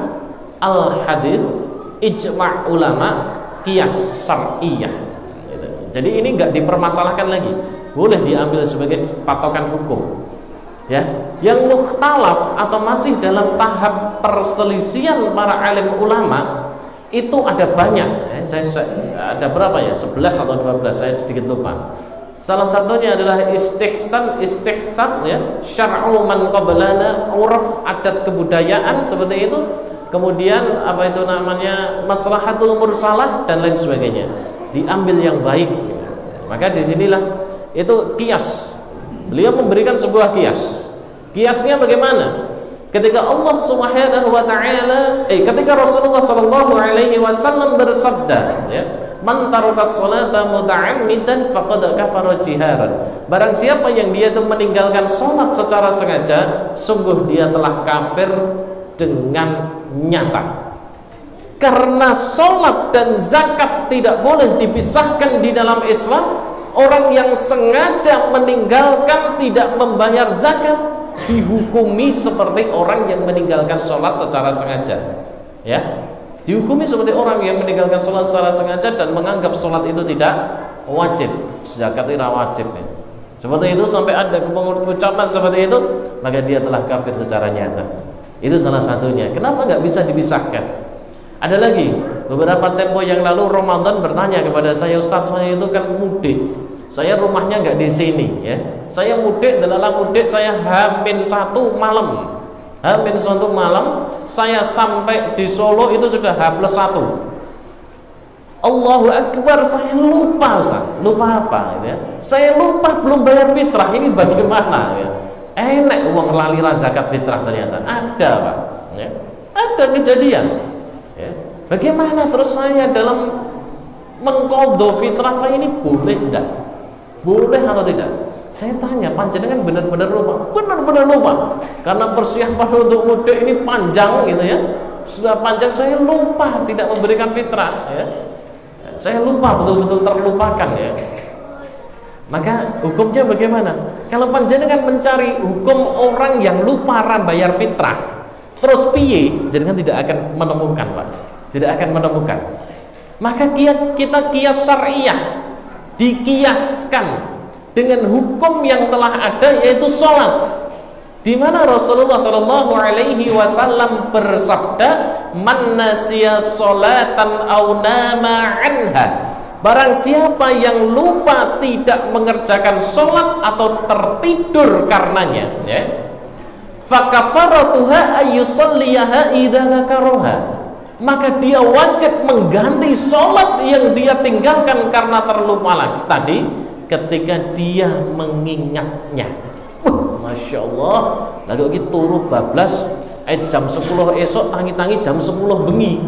Al-Hadis, Ijma' ulama, Qiyas syar'iyah. Jadi ini nggak dipermasalahkan lagi, boleh diambil sebagai patokan hukum. Ya, yang mukhtalaf atau masih dalam tahap perselisihan para alim ulama itu ada banyak. Ada berapa ya? 11 atau 12, saya sedikit lupa. Salah satunya adalah istihsan ya, syar'u man qablana, urf, adat kebudayaan seperti itu. Kemudian apa itu namanya, maslahatul mursalah dan lain sebagainya. Diambil yang baik. Maka disinilah itu qiyas. Beliau memberikan sebuah qiyas. Qiyasnya bagaimana? Ketika Allah Subhanahu wa taala ketika Rasulullah sallallahu alaihi wasallam bersabda, ya, man tarakas salata muta'ammidan faqad kafara jiharan. Barang siapa yang dia itu meninggalkan salat secara sengaja, sungguh dia telah kafir dengan nyata. Karena salat dan zakat tidak boleh dipisahkan di dalam Islam. Orang yang sengaja meninggalkan tidak membayar zakat dihukumi seperti orang yang meninggalkan sholat secara sengaja, ya, dihukumi seperti orang yang meninggalkan sholat secara sengaja dan menganggap sholat itu tidak wajib, zakat tidak wajib, ya. Seperti itu, sampai ada ucapan seperti itu, maka dia telah kafir secara nyata. Itu salah satunya. Kenapa nggak bisa dipisahkan? Ada lagi, beberapa tempo yang lalu Ramadan bertanya kepada saya, Ustaz, saya itu kan mudik, saya rumahnya nggak di sini, ya. Saya mudik, dalam mudik saya H-1 malam, H-1 malam, saya sampai di Solo itu sudah H+1. Allahu Akbar, saya lupa, Ustaz. Lupa apa? Ya. Saya lupa belum bayar fitrah. Ini bagaimana? Ya. Enak uang lali zakat fitrah ternyata. Ada, Pak. Ya. Ada kejadian. Ya. Bagaimana terus saya dalam mengqadha fitrah saya ini boleh tidak? Boleh atau tidak? Saya tanya, panjenengan benar-benar lupa? Benar-benar lupa. Karena persiapan untuk mudik ini panjang gitu ya. Sudah panjang, saya lupa tidak memberikan fitrah, ya. Saya lupa, betul-betul terlupakan, ya. Maka hukumnya bagaimana? Kalau panjenengan mencari hukum orang yang lupa bayar fitrah, terus piye? Jenengan tidak akan menemukan, Pak. Tidak akan menemukan. Maka kita qiyas syar'iyah, dikiaskan dengan hukum yang telah ada, yaitu sholat, di mana Rasulullah Shallallahu Alaihi Wasallam bersabda, man nasiya sholatan aw nama anha, barang siapa yang lupa tidak mengerjakan sholat atau tertidur karenanya, ya, fakafaratuha ayyusalliyaha idza dzakaraha, maka dia wajib mengganti sholat yang dia tinggalkan karena terlupa tadi ketika dia mengingatnya. Masya Allah. Lalu kita turu bablas jam 10 esok, tangi-tangi jam 10 bengi.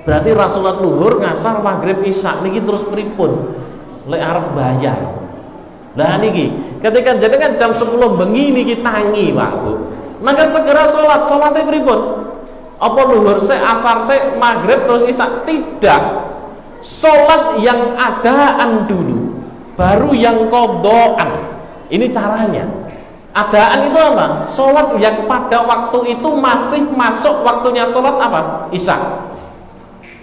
Berarti rasulat luhur, ngasar, maghrib, isya niki terus pripun? Lek arep bayar. Lah niki ketika jenengan jam 10 bengi niki tangi, Pak Bu, maka segera sholatnya pripun? Apa luhur se, asar se, maghrib terus isya? Tidak. Sholat yang adaan dulu, baru yang qadhaan. Ini caranya. Adaan itu apa? Sholat yang pada waktu itu masih masuk waktunya sholat apa? Isya.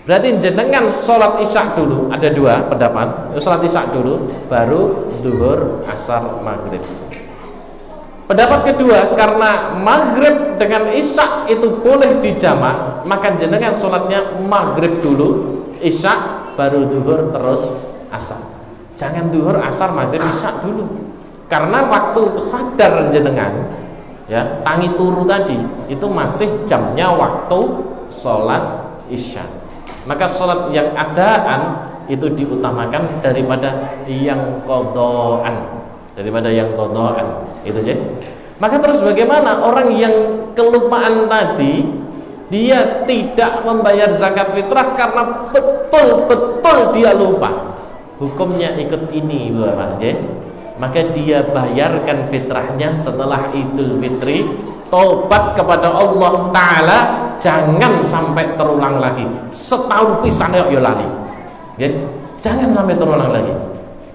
Berarti jenengan sholat isya dulu. Ada dua pendapat. Sholat isya dulu, baru duhur, asar, maghrib. Pendapat kedua, karena maghrib dengan isya itu boleh dijamak, maka jenengan sholatnya maghrib dulu, isya, baru duhur, terus asar. Jangan duhur, asar, maghrib, isya dulu. Karena waktu sadar jenengan, ya, tangi turu tadi, itu masih jamnya waktu sholat isya. Maka sholat yang adaan itu diutamakan daripada yang qadhaan. Itu aja. Maka terus bagaimana orang yang kelupaan tadi, dia tidak membayar zakat fitrah karena betul-betul dia lupa, hukumnya ikut ini, Bapak, ya? Maka dia bayarkan fitrahnya setelah Idul Fitri, tobat kepada Allah Ta'ala, jangan sampai terulang lagi. Setahun pisan yo lali. Nggih. Jangan sampai terulang lagi.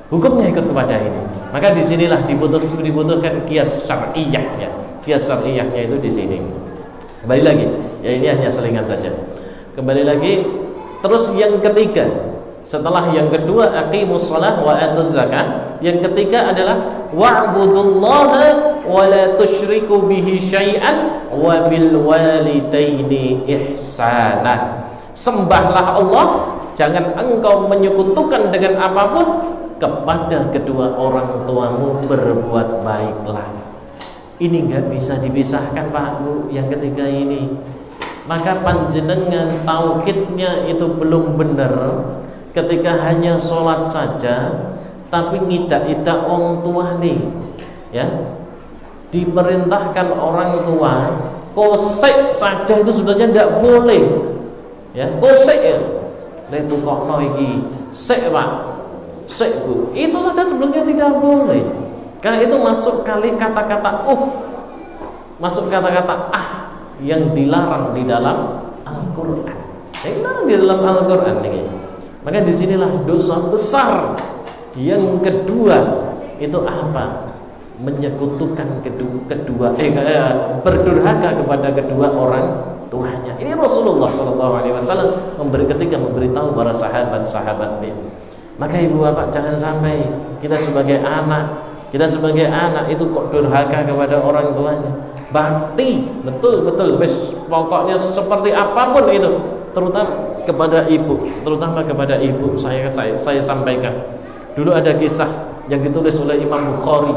Hukumnya ikut kepada ini. Maka disinilah dibutuhkan kias syar'iyah ya. Kias syar'iyahnya itu di sini. Kembali lagi, ya ini hanya selingan saja. Kembali lagi, terus yang ketiga, setelah yang kedua aqimus shalah wa atuz zakat, yang ketiga adalah wa'budullaha wa la tusyriku bihi syai'an wa bil walidaini ihsana. Sembahlah Allah, jangan engkau menyekutukan dengan apapun, kepada kedua orang tuamu berbuat baiklah. Ini nggak bisa dipisahkan Pak Bu, yang ketiga ini. Maka panjenengan tauhidnya itu belum benar ketika hanya sholat saja, tapi ngidak-idak orang tua nih, ya. Diperintahkan orang tua, kosek saja itu sebenarnya tidak boleh, ya. Kosek ya, itu kok iki, sek Pak, sek Bu, itu saja sebenarnya tidak boleh. Karena itu masuk kali kata-kata masuk kata-kata yang dilarang di dalam Al-Quran. Yang dilarang di dalam Al-Quran ini. Maka disinilah dosa besar. Yang kedua itu apa? Menyekutukan berdurhaka kepada kedua orang tuanya. Ini Rasulullah SAW memberitahu para sahabat-sahabat ini. Maka ibu bapak jangan sampai kita sebagai anak itu kok durhaka kepada orang tuanya. Bakti betul pokoknya seperti apapun itu, terutama kepada ibu, saya sampaikan. Dulu ada kisah yang ditulis oleh Imam Bukhari,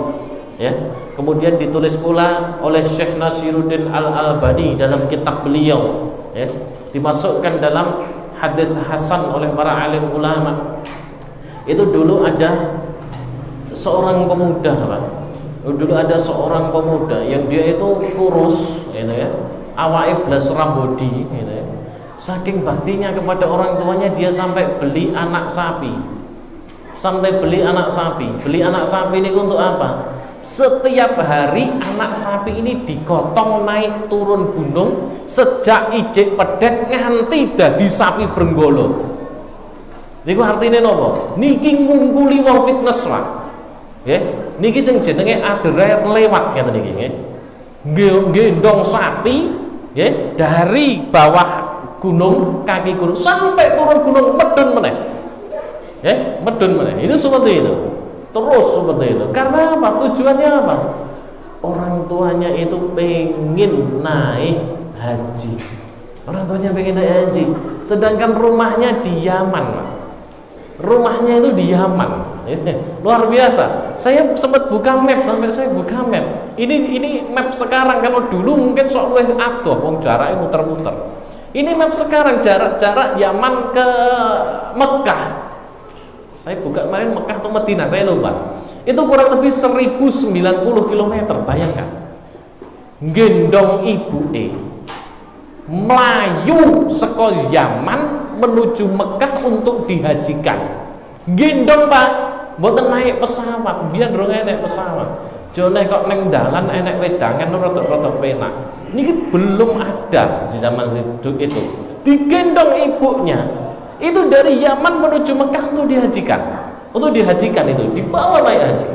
ya. Kemudian ditulis pula oleh Syekh Nasiruddin Al-Albani dalam kitab beliau, ya. Dimasukkan dalam hadis hasan oleh para alim ulama. Itu dulu ada seorang pemuda, Pak. Dulu ada seorang pemuda yang dia itu kurus, gitu ya. Awake blas rambodi, gitu ya. Saking baktinya kepada orang tuanya, dia sampai beli anak sapi. Beli anak sapi ini untuk apa? Setiap hari anak sapi ini digotong naik turun gunung sejak ijek pedet nganti dadi sapi brenggolo. Niku artine napa? Niki ngungkuli wong fitness, Pak. Nggih, niki sing jenenge adere lewat ngeten niki nggih. Gendong sapi nggih dari bawah gunung, kaki gunung sampai turun gunung medun meneh. Medun meneh. Itu seperti itu. Terus seperti itu. Karena apa? Tujuannya apa? Orang tuanya itu pengen naik haji. Orang tuanya pengen naik haji. Sedangkan rumahnya di Yaman, Pak. Rumahnya itu di Yaman. Luar biasa. Saya sempat buka map, Ini map sekarang. Kalau dulu mungkin sok luwih adoh wong jaraknya muter-muter. Ini map sekarang, jarak Yaman ke Mekah. Saya buka kemarin Mekah atau Madinah, saya lupa. Itu kurang lebih 1090 km, bayangkan. Gendong ibu melayu saka Yaman menuju Mekah untuk dihajikan. Gendong, Pak, mboten naik pesawat, biyen durung enek pesawat. Jone kok neng dalan enek wedangan rada-rada penak. Niki belum ada di zaman itu. Digendong ibunya. Itu dari Yaman menuju Mekah untuk dihajikan. Itu dibawa naik haji.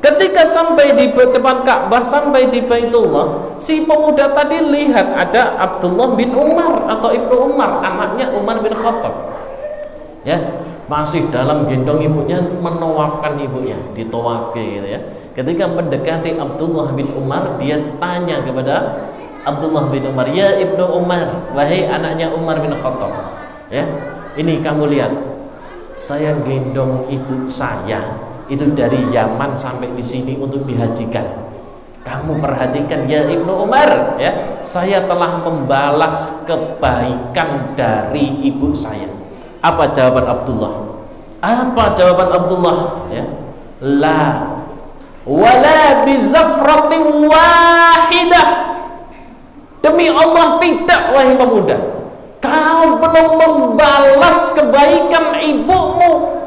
Ketika sampai di depan Ka'bah, sampai di Baitullah, si pemuda tadi lihat ada Abdullah bin Umar atau Ibnu Umar, anaknya Umar bin Khattab. Ya, masih dalam gendong ibunya, menawafkan ibunya, ditawaf gitu ya. Ketika mendekati Abdullah bin Umar, dia tanya kepada Abdullah bin Umar, "Ya Ibnu Umar, wahai anaknya Umar bin Khattab, ya, ini kamu lihat, saya gendong ibu saya itu dari Yaman sampai di sini untuk dihajikan. Kamu perhatikan ya Ibnu Umar, ya, saya telah membalas kebaikan dari ibu saya." Apa jawaban Abdullah? Ya, la wala bizafratin wahidah. Demi Allah tidak, wahai pemuda, kau belum membalas kebaikan ibumu.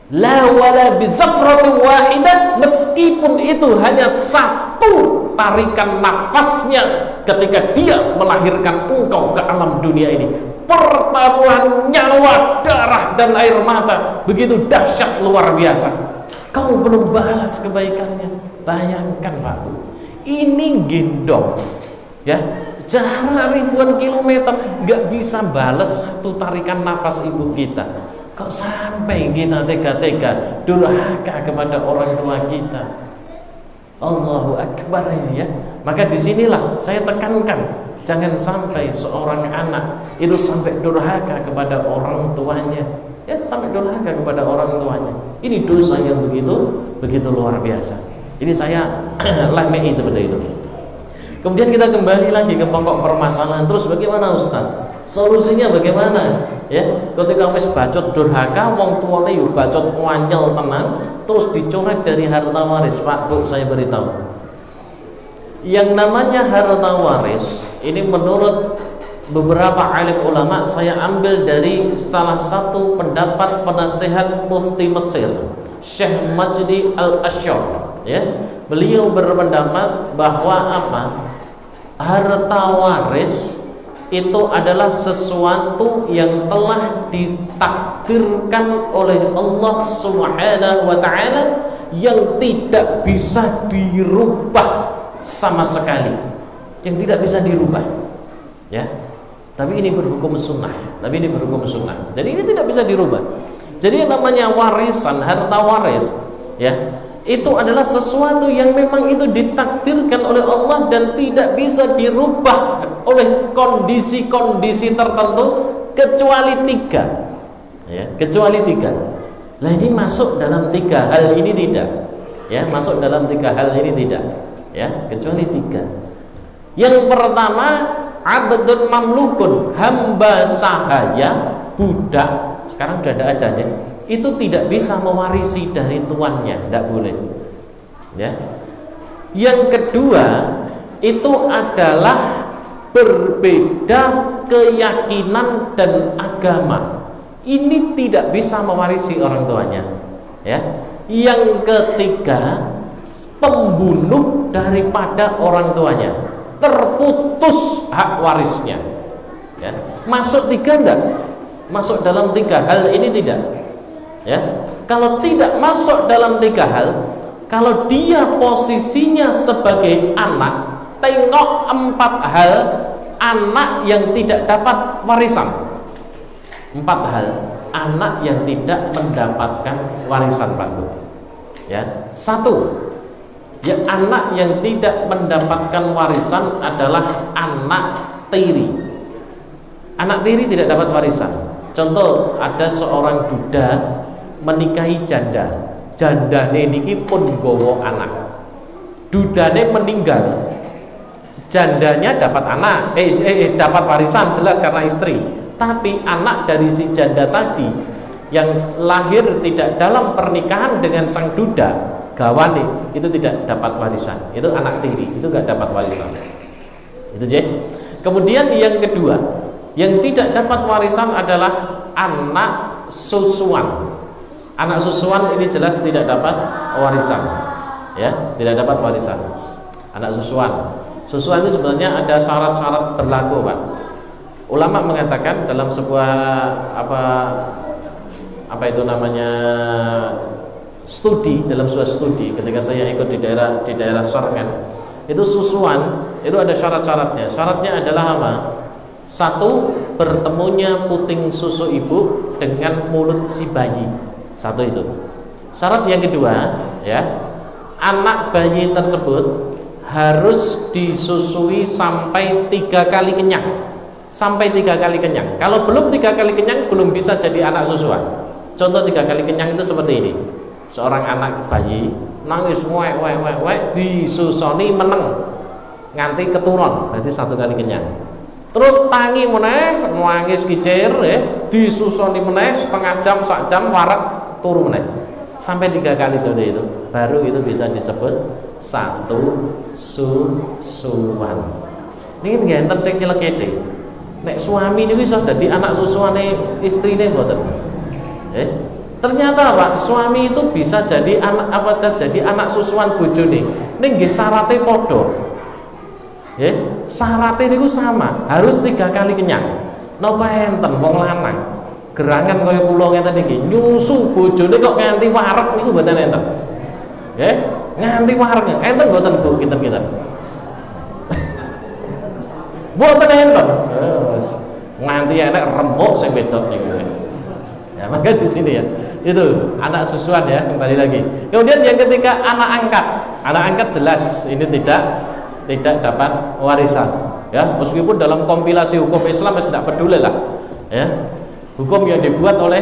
La wala bizafratin wahidah, meskipun itu hanya satu tarikan nafasnya ketika dia melahirkan engkau ke alam dunia ini. Pertaruhan nyawa, darah dan air mata begitu dahsyat, luar biasa. Kau belum balas kebaikannya. Bayangkan Pak Bu, ini gendong ya, jarak ribuan kilometer, nggak bisa balas satu tarikan nafas ibu kita. Kok sampai kita tega-tega durhaka kepada orang tua kita? Allahu Akbar ya. Maka disinilah saya tekankan, jangan sampai seorang anak itu sampai durhaka kepada orang tuanya, ya, sampai durhaka kepada orang tuanya. Ini dosa yang begitu luar biasa. Ini saya lamei seperti itu. Kemudian kita kembali lagi ke pokok permasalahan. Terus bagaimana Ustaz? Solusinya bagaimana? Ya, ketika wis bacot durhaka, wong tuane yo bacot wanyel tenan, terus dicoret dari harta waris. Pak Bu, saya beritahu, yang namanya harta waris ini menurut beberapa alim ulama, saya ambil dari salah satu pendapat penasehat Mufti Mesir, Syekh Majdi Al-Asyar. Ya, beliau berpendapat bahwa apa? Harta waris itu adalah sesuatu yang telah ditakdirkan oleh Allah Subhanahu wa taala yang tidak bisa dirubah sama sekali, yang tidak bisa dirubah. Ya. Tapi ini berhukum sunnah. Jadi ini tidak bisa dirubah. Jadi yang namanya warisan, harta waris, ya, itu adalah sesuatu yang memang itu ditakdirkan oleh Allah dan tidak bisa dirubah oleh kondisi-kondisi tertentu kecuali 3. Ya, kecuali 3. Lah ini masuk dalam 3 hal ini tidak. Ya, masuk dalam 3 hal ini tidak. Ya, kecuali 3. Yang pertama, abdun mamlukun, hamba sahaya, budak, sekarang sudah ada adanya, itu tidak bisa mewarisi dari tuannya, tidak boleh. Ya. Yang kedua, itu adalah berbeda keyakinan dan agama. Ini tidak bisa mewarisi orang tuanya. Ya. Yang ketiga, pembunuh daripada orang tuanya, terputus hak warisnya. Ya. Masuk 3 enggak? Masuk dalam 3 hal ini tidak. Ya, kalau tidak masuk dalam 3 hal, kalau dia posisinya sebagai anak, tengok 4 hal anak yang tidak dapat warisan. 4 hal anak yang tidak mendapatkan warisan, Pak Bu. Ya, 1, ya, anak yang tidak mendapatkan warisan adalah anak tiri. Anak tiri tidak dapat warisan. Contoh, ada seorang duda menikahi janda, jandane niki pun gowo anak, dudane meninggal, jandanya dapat anak, dapat warisan jelas karena istri, tapi anak dari si janda tadi yang lahir tidak dalam pernikahan dengan sang duda gawane itu tidak dapat warisan, itu anak tiri, itu gak dapat warisan. Itu je. Kemudian yang kedua, yang tidak dapat warisan adalah anak susuan. Anak susuan ini jelas tidak dapat warisan. Ya, tidak dapat warisan. Anak susuan. Susuan itu sebenarnya ada syarat-syarat berlaku, Pak. Ulama mengatakan dalam sebuah apa itu namanya studi, dalam sebuah studi ketika saya ikut di daerah Sorgan, itu susuan itu ada syarat-syaratnya. Syaratnya adalah apa? 1, bertemunya puting susu ibu dengan mulut si bayi. 1 itu. Syarat yang kedua, ya, anak bayi tersebut harus disusui sampai 3 kali kenyang. Sampai 3 kali kenyang. Kalau belum 3 kali kenyang, belum bisa jadi anak susuan. Contoh 3 kali kenyang itu seperti ini. Seorang anak bayi nangis wek disusoni meneng nganti keturun, berarti 1 kali kenyang. Terus tangi meneh nangis kicir, ya, disusoni meneh setengah jam, sak jam warak turu meneh. Sampai 3 kali seperti itu, baru itu bisa disebut 1 susuan. Ini ngenten sing nyelekete. Nek suami niku iso dadi anak susuane istrine mboten. Ternyata Pak, suami itu bisa jadi anak susuan bojone. Ning nggih syarate padha. Ya, syarate niku sama, harus 3 kali kenyang. Napa enten wong lanang gerangan kaya kula ngeten iki nyusu bojone kok nganti wareg niku mboten enten. Nggih, nganti wareg enten mboten Bu kinten-kinten. Mboten enten. Nganti enek remuk sing wedok niku. Ya, maka di sini ya. Itu anak susuan ya, kembali lagi. Kemudian yang ketiga anak angkat. Anak angkat jelas ini tidak dapat warisan. Ya, meskipun dalam kompilasi hukum Islam tidak peduli lah. Ya. Hukum yang dibuat oleh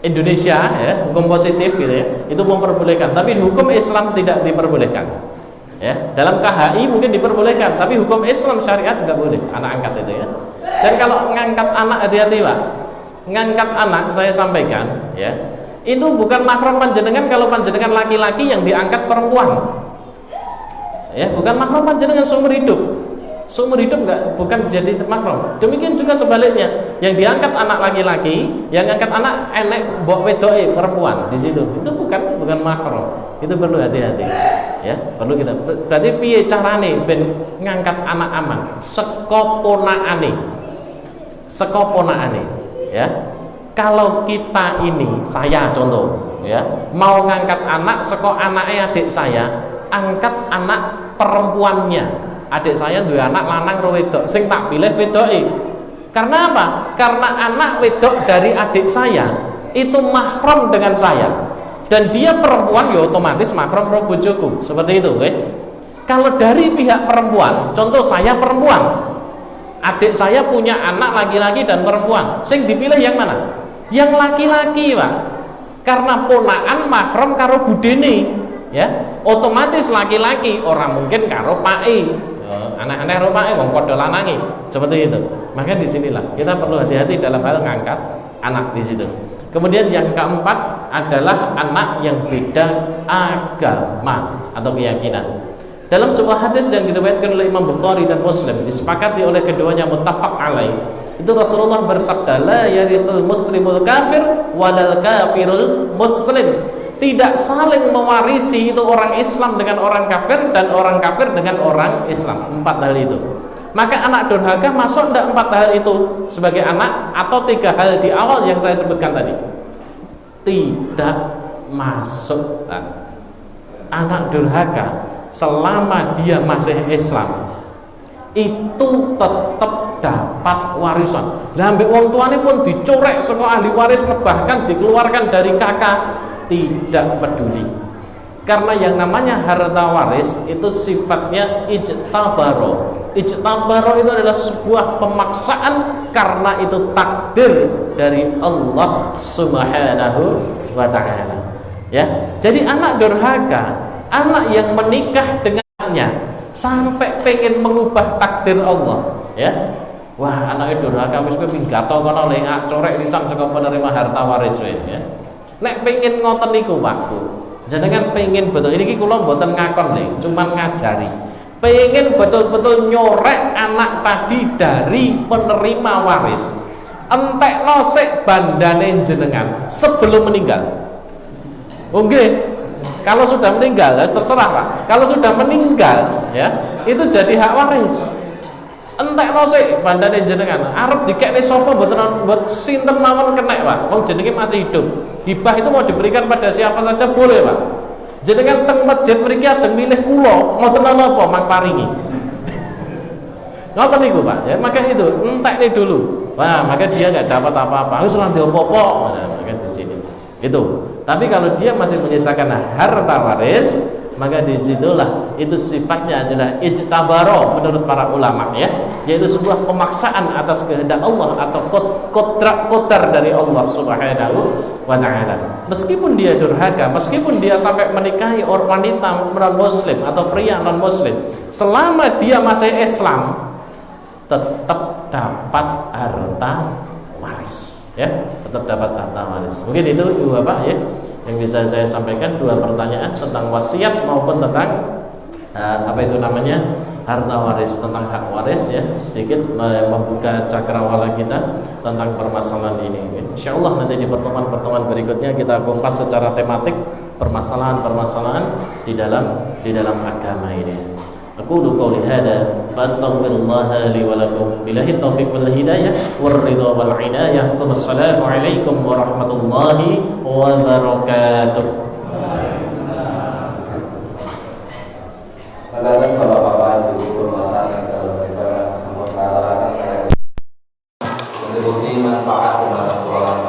Indonesia ya, hukum positif gitu ya, itu memperbolehkan, tapi hukum Islam tidak diperbolehkan. Ya, dalam KHI mungkin diperbolehkan, tapi hukum Islam syariat nggak boleh anak angkat itu ya. Dan kalau ngangkat anak, hati-hati Pak. Ngangkat anak saya sampaikan ya, itu bukan mahram panjenengan kalau panjenengan laki-laki yang diangkat perempuan. Ya, bukan mahram panjenengan seumur hidup. Seumur hidup bukan jadi mahram. Demikian juga sebaliknya, yang diangkat anak laki-laki, yang angkat anak enek mbok wedoke perempuan di situ. Itu bukan mahram. Itu perlu hati-hati. Ya, perlu kita. Berarti piye carane ben ngangkat anak aman? Saka ponakane. Ya. Kalau kita ini, saya contoh ya, mau ngangkat anak saka anake adik saya, angkat anak perempuannya. Adik saya dua anak lanang ro wedok, sing tak pilih wedoke. Karena apa? Karena anak wedok dari adik saya itu mahram dengan saya. Dan dia perempuan ya otomatis mahram ro bojoku. Seperti itu, nggih. Kalau dari pihak perempuan, contoh saya perempuan, adik saya punya anak laki-laki dan perempuan, sing dipilih yang mana? Yang laki-laki Pak, karena ponakan mahram karo budene ya, otomatis laki-laki orang mungkin karo pake anak-anak karo pake wong padha lanange, seperti itu. Maka disinilah kita perlu hati-hati dalam hal ngangkat anak di situ. Kemudian yang keempat adalah anak yang beda agama atau keyakinan. Dalam sebuah hadis yang diriwayatkan oleh Imam Bukhari dan Muslim, disepakati oleh keduanya muttafaq alaih, itu Rasulullah bersabda, la yarisul muslimul kafir walal kafirul muslim. Tidak saling mewarisi itu orang Islam dengan orang kafir dan orang kafir dengan orang Islam. 4 hal itu. Maka anak durhaka masuk tidak 4 hal itu sebagai anak, atau 3 hal di awal yang saya sebutkan tadi? Tidak masuk. Anak durhaka selama dia masih Islam itu tetap dapat warisan. Lah ambek wong tuane pun dicorek saka ahli waris, bahkan dikeluarkan dari kakak, tidak peduli. Karena yang namanya harta waris itu sifatnya ijtabaro. Ijtabaro itu adalah sebuah pemaksaan karena itu takdir dari Allah Subhanahu wa taala. Ya. Jadi anak durhaka, anak yang menikah dengannya sampai pengen mengubah takdir Allah, ya. Wah, anaknya durhaka wis kowe pinggato kono le corek risan saka penerima harta waris ya. Nek pengen ngoten niku Pak Bu, jenengan pengen betul ini kula mboten ngakon le, cuman ngajari. Pengen betul-betul nyorek anak tadi dari penerima waris. Entekno sik bandane jenengan sebelum meninggal. Oke. Kalau sudah meninggal, terserah Pak. Kalau sudah meninggal, ya itu jadi hak waris. Entekno sik bandane jenengan. Arep dikekne sapa mboten mbot sinten mawon kenek Pak. Wong jenenge masih hidup. Hibah itu mau diberikan pada siapa saja boleh Pak. Jenengan teng masjid mriki ajeng milih kula, ngoten napa mang paringi. Ngoten niku Pak. Ya maka itu entekne dulu. Wah, maka dia enggak dapat apa-apa. Wis ora diopo-opo. Nah, maka di sini. Itu. Tapi kalau dia masih menyisakan harta waris, maka disitulah itu sifatnya adalah ijtabaro menurut para ulama ya, yaitu sebuah pemaksaan atas kehendak Allah atau kodrat dari Allah Subhanahu wa taala. Meskipun dia durhaka, meskipun dia sampai menikahi orang wanita non muslim atau pria non muslim, selama dia masih Islam tetap dapat harta waris. Ya, tetap dapat harta waris. Mungkin itu Ibu Bapak ya yang bisa saya sampaikan, 2 pertanyaan tentang wasiat maupun tentang apa itu namanya harta waris, tentang hak waris ya, sedikit membuka cakrawala kita tentang permasalahan ini. Insyaallah nanti di pertemuan-pertemuan berikutnya kita kupas secara tematik permasalahan-permasalahan di dalam agama ini. Aqulu qawli hadza fa astaghfirullah li wa lakum billahi taufiq wal hidayah war ridha wal inayah. Wassalamu alaikum warahmatullahi wabarakatuh. Kadang bapak-bapak ibu permasalahan yang dalam kita semua mengatakan menurut manfaat kepada orang